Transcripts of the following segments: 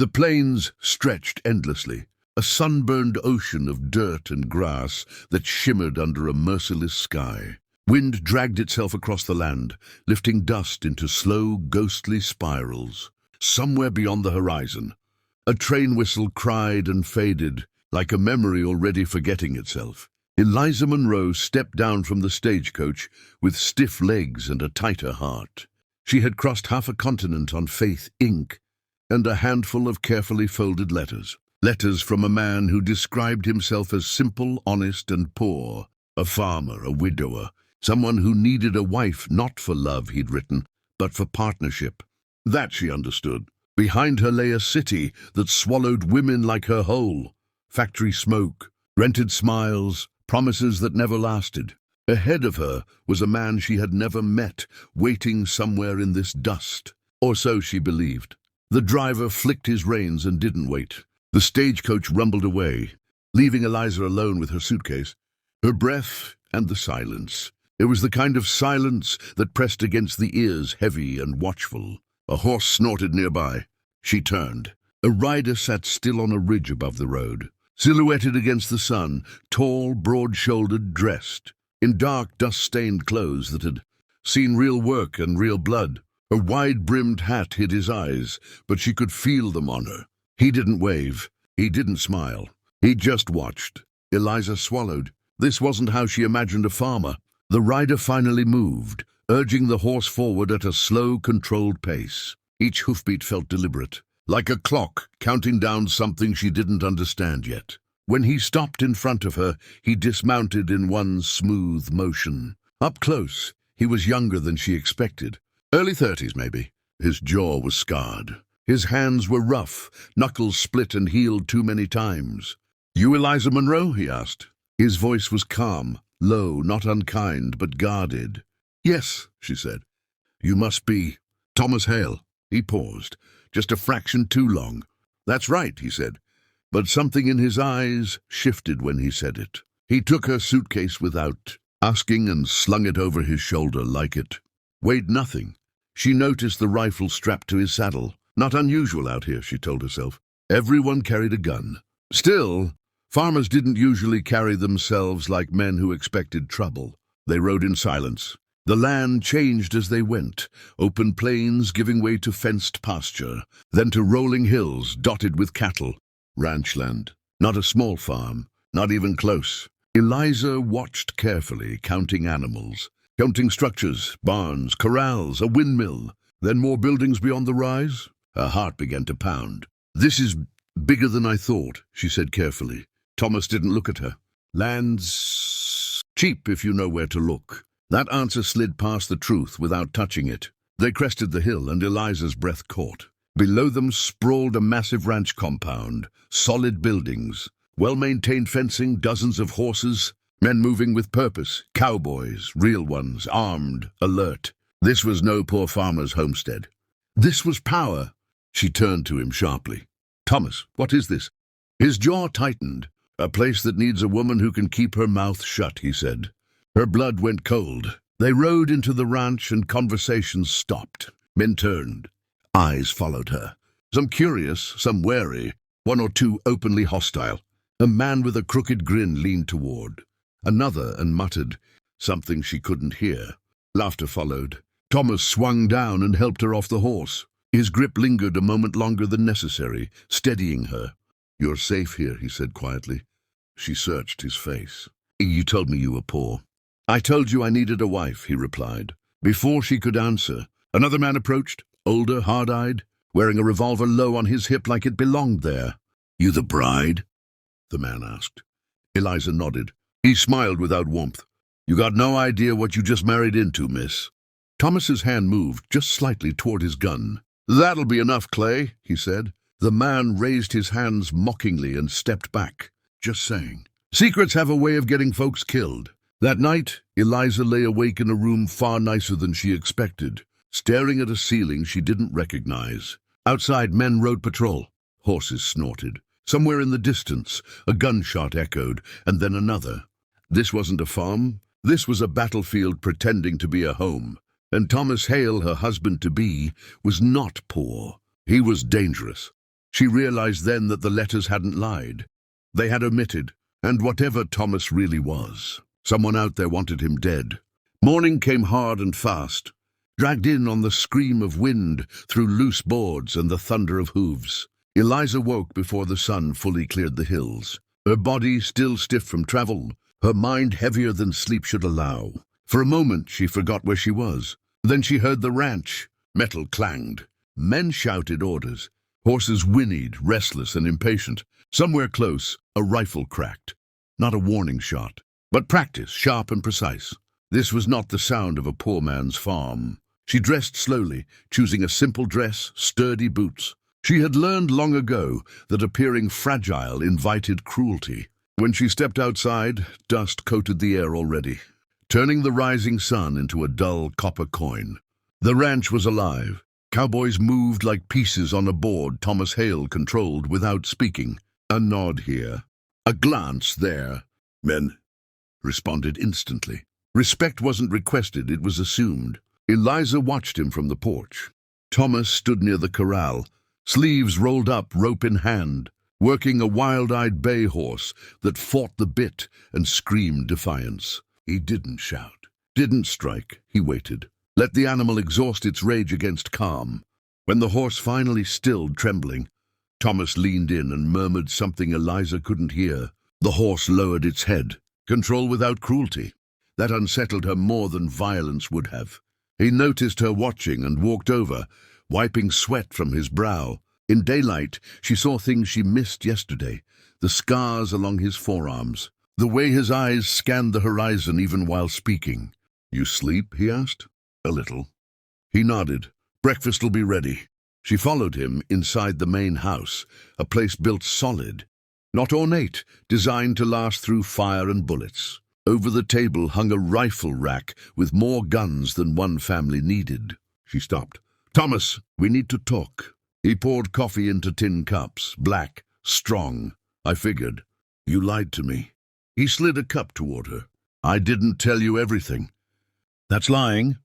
The plains stretched endlessly, a sunburned ocean of dirt and grass that shimmered under a merciless sky. Wind dragged itself across the land, lifting dust into slow, ghostly spirals. Somewhere beyond the horizon, a train whistle cried and faded, like a memory already forgetting itself. Eliza Munro stepped down from the stagecoach with stiff legs and a tighter heart. She had crossed half a continent on faith ink and a handful of carefully folded letters. Letters from a man who described himself as simple, honest, and poor. A farmer, a widower, someone who needed a wife not for love, he'd written, but for partnership. That she understood. Behind her lay a city that swallowed women like her whole. Factory smoke, rented smiles, promises that never lasted. Ahead of her was a man she had never met, waiting somewhere in this dust. Or so she believed. The driver flicked his reins and didn't wait. The stagecoach rumbled away, leaving Eliza alone with her suitcase, her breath and the silence. It was the kind of silence that pressed against the ears, heavy and watchful. A horse snorted nearby. She turned. A rider sat still on a ridge above the road, silhouetted against the sun, tall, broad-shouldered, dressed, in dark, dust-stained clothes that had seen real work and real blood. A wide-brimmed hat hid his eyes, but she could feel them on her. He didn't wave. He didn't smile. He just watched. Eliza swallowed. This wasn't how she imagined a farmer. The rider finally moved, urging the horse forward at a slow, controlled pace. Each hoofbeat felt deliberate, like a clock counting down something she didn't understand yet. When he stopped in front of her, he dismounted in one smooth motion. Up close, he was younger than she expected. Early 30s, maybe. His jaw was scarred. His hands were rough, knuckles split and healed too many times. "You Eliza Munro?" he asked. His voice was calm, low, not unkind, but guarded. "Yes," she said. "You must be Thomas Hale." He paused, just a fraction too long. "That's right," he said, but something in his eyes shifted when he said it. He took her suitcase without asking and slung it over his shoulder like it weighed nothing. She noticed the rifle strapped to his saddle. Not unusual out here, she told herself. Everyone carried a gun. Still, farmers didn't usually carry themselves like men who expected trouble. They rode in silence. The land changed as they went, open plains giving way to fenced pasture, then to rolling hills dotted with cattle. Ranch land. Not a small farm, not even close. Eliza watched carefully, counting animals, counting structures, barns, corrals, a windmill, then more buildings beyond the rise. Her heart began to pound. "This is bigger than I thought," she said carefully. Thomas didn't look at her. "Land's cheap if you know where to look." That answer slid past the truth without touching it. They crested the hill and Eliza's breath caught. Below them sprawled a massive ranch compound, solid buildings, well-maintained fencing, dozens of horses, men moving with purpose, cowboys, real ones, armed, alert. This was no poor farmer's homestead. This was power. She turned to him sharply. "Thomas, what is this?" His jaw tightened. "A place that needs a woman who can keep her mouth shut," he said. Her blood went cold. They rode into the ranch and conversation stopped. Men turned. Eyes followed her. Some curious, some wary, one or two openly hostile. A man with a crooked grin leaned toward. Another and muttered something she couldn't hear. Laughter followed. Thomas swung down and helped her off the horse. His grip lingered a moment longer than necessary, steadying her. "You're safe here," he said quietly. She searched his face. "You told me you were poor." "I told you I needed a wife," he replied. Before she could answer, another man approached, older, hard-eyed, wearing a revolver low on his hip like it belonged there. "You the bride?" the man asked. Eliza nodded. He smiled without warmth. "You got no idea what you just married into, miss." Thomas's hand moved just slightly toward his gun. "That'll be enough, Clay," he said. The man raised his hands mockingly and stepped back. "Just saying. Secrets have a way of getting folks killed." That night, Eliza lay awake in a room far nicer than she expected, staring at a ceiling she didn't recognize. Outside, men rode patrol. Horses snorted. Somewhere in the distance, a gunshot echoed, and then another. This wasn't a farm. This was a battlefield pretending to be a home. And Thomas Hale, her husband-to-be, was not poor. He was dangerous. She realized then that the letters hadn't lied. They had omitted, and whatever Thomas really was, someone out there wanted him dead. Morning came hard and fast, dragged in on the scream of wind through loose boards and the thunder of hooves. Eliza woke before the sun fully cleared the hills, her body still stiff from travel, her mind heavier than sleep should allow. For a moment she forgot where she was. Then she heard the ranch. Metal clanged. Men shouted orders. Horses whinnied, restless and impatient. Somewhere close, a rifle cracked. Not a warning shot, but practice, sharp and precise. This was not the sound of a poor man's farm. She dressed slowly, choosing a simple dress, sturdy boots. She had learned long ago that appearing fragile invited cruelty. When she stepped outside, dust coated the air already, turning the rising sun into a dull copper coin. The ranch was alive. Cowboys moved like pieces on a board Thomas Hale controlled without speaking. A nod here, a glance there. Men responded instantly. Respect wasn't requested, it was assumed. Eliza watched him from the porch. Thomas stood near the corral, sleeves rolled up, rope in hand, working a wild-eyed bay horse that fought the bit and screamed defiance. He didn't shout, didn't strike. He waited. Let the animal exhaust its rage against calm. When the horse finally stilled, trembling, Thomas leaned in and murmured something Eliza couldn't hear. The horse lowered its head. Control without cruelty. That unsettled her more than violence would have. He noticed her watching and walked over, wiping sweat from his brow. In daylight, she saw things she missed yesterday, the scars along his forearms, the way his eyes scanned the horizon even while speaking. "You sleep?" he asked. "A little." He nodded. "Breakfast will be ready." She followed him inside the main house, a place built solid, not ornate, designed to last through fire and bullets. Over the table hung a rifle rack with more guns than one family needed. She stopped. "Thomas, we need to talk." He poured coffee into tin cups, black, strong. "I figured. You lied to me." He slid a cup toward her. "I didn't tell you everything." "That's lying."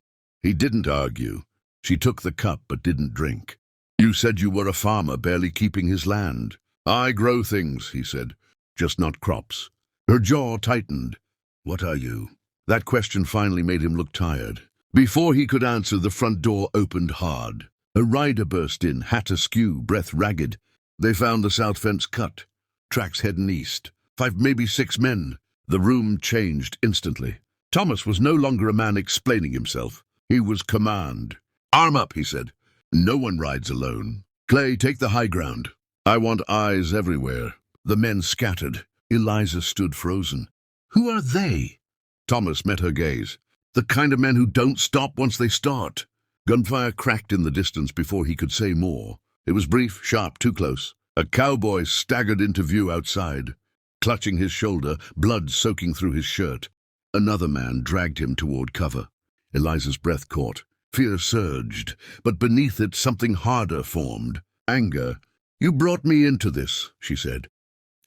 He didn't argue. She took the cup but didn't drink. "You said you were a farmer, barely keeping his land." "I grow things," he said, "just not crops." Her jaw tightened. "What are you?" That question finally made him look tired. Before he could answer, the front door opened hard. A rider burst in, hat askew, breath ragged. They found the south fence cut. Tracks heading east. 5, maybe 6 men. The room changed instantly. Thomas was no longer a man explaining himself. He was command. "Arm up," he said. "No one rides alone. Clay, take the high ground. I want eyes everywhere." The men scattered. Eliza stood frozen. "Who are they?" Thomas met her gaze. "The kind of men who don't stop once they start." Gunfire cracked in the distance before he could say more. It was brief, sharp, too close. A cowboy staggered into view outside, clutching his shoulder, blood soaking through his shirt. Another man dragged him toward cover. Eliza's breath caught. Fear surged, but beneath it something harder formed. Anger. "You brought me into this," she said.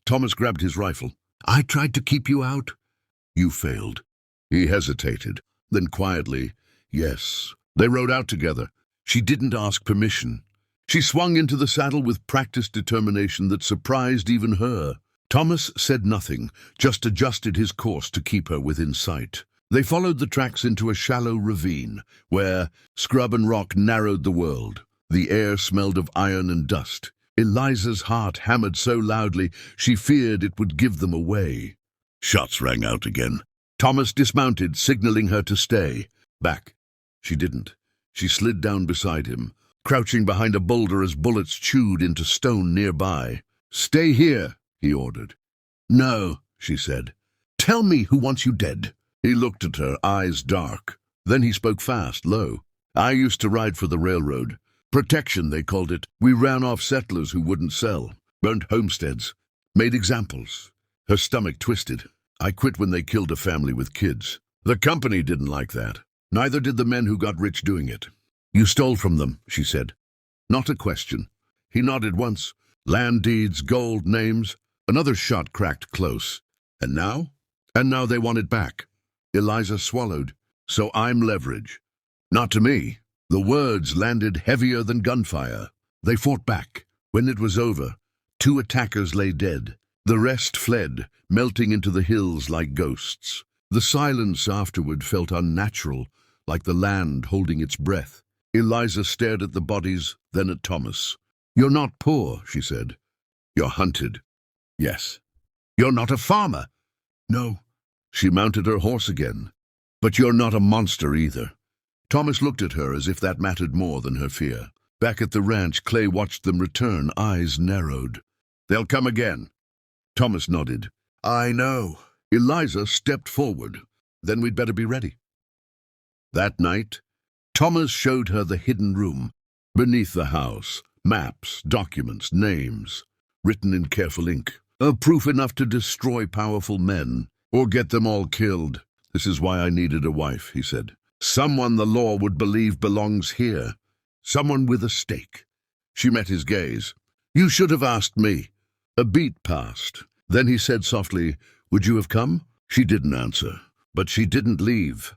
Thomas grabbed his rifle. "I tried to keep you out." "You failed." He hesitated. Then quietly, "Yes." They rode out together. She didn't ask permission. She swung into the saddle with practiced determination that surprised even her. Thomas said nothing, just adjusted his course to keep her within sight. They followed the tracks into a shallow ravine, where scrub and rock narrowed the world. The air smelled of iron and dust. Eliza's heart hammered so loudly she feared it would give them away. Shots rang out again. Thomas dismounted, signaling her to stay. Back. She didn't. She slid down beside him, crouching behind a boulder as bullets chewed into stone nearby. "Stay here," he ordered. "No," she said. "Tell me who wants you dead." He looked at her, eyes dark. Then he spoke fast, low. "I used to ride for the railroad. Protection, they called it. We ran off settlers who wouldn't sell, burnt homesteads, made examples." Her stomach twisted. "I quit when they killed a family with kids. The company didn't like that. Neither did the men who got rich doing it." "You stole from them," she said. Not a question. He nodded once. Land deeds, gold, names. Another shot cracked close. "And now?" "And now they want it back." Eliza swallowed. "So I'm leverage." "Not to me." The words landed heavier than gunfire. They fought back. When it was over, 2 attackers lay dead. The rest fled, melting into the hills like ghosts. The silence afterward felt unnatural, like the land holding its breath. Eliza stared at the bodies, then at Thomas. "You're not poor," she said. "You're hunted." "Yes." "You're not a farmer." "No." She mounted her horse again. "But you're not a monster either." Thomas looked at her as if that mattered more than her fear. Back at the ranch, Clay watched them return, eyes narrowed. "They'll come again." Thomas nodded. "I know." Eliza stepped forward. "Then we'd better be ready." That night, Thomas showed her the hidden room. Beneath the house, maps, documents, names, written in careful ink. Proof enough to destroy powerful men, or get them all killed. "This is why I needed a wife," he said. "Someone the law would believe belongs here. Someone with a stake." She met his gaze. "You should have asked me." A beat passed. Then he said softly, "Would you have come?" She didn't answer, but she didn't leave.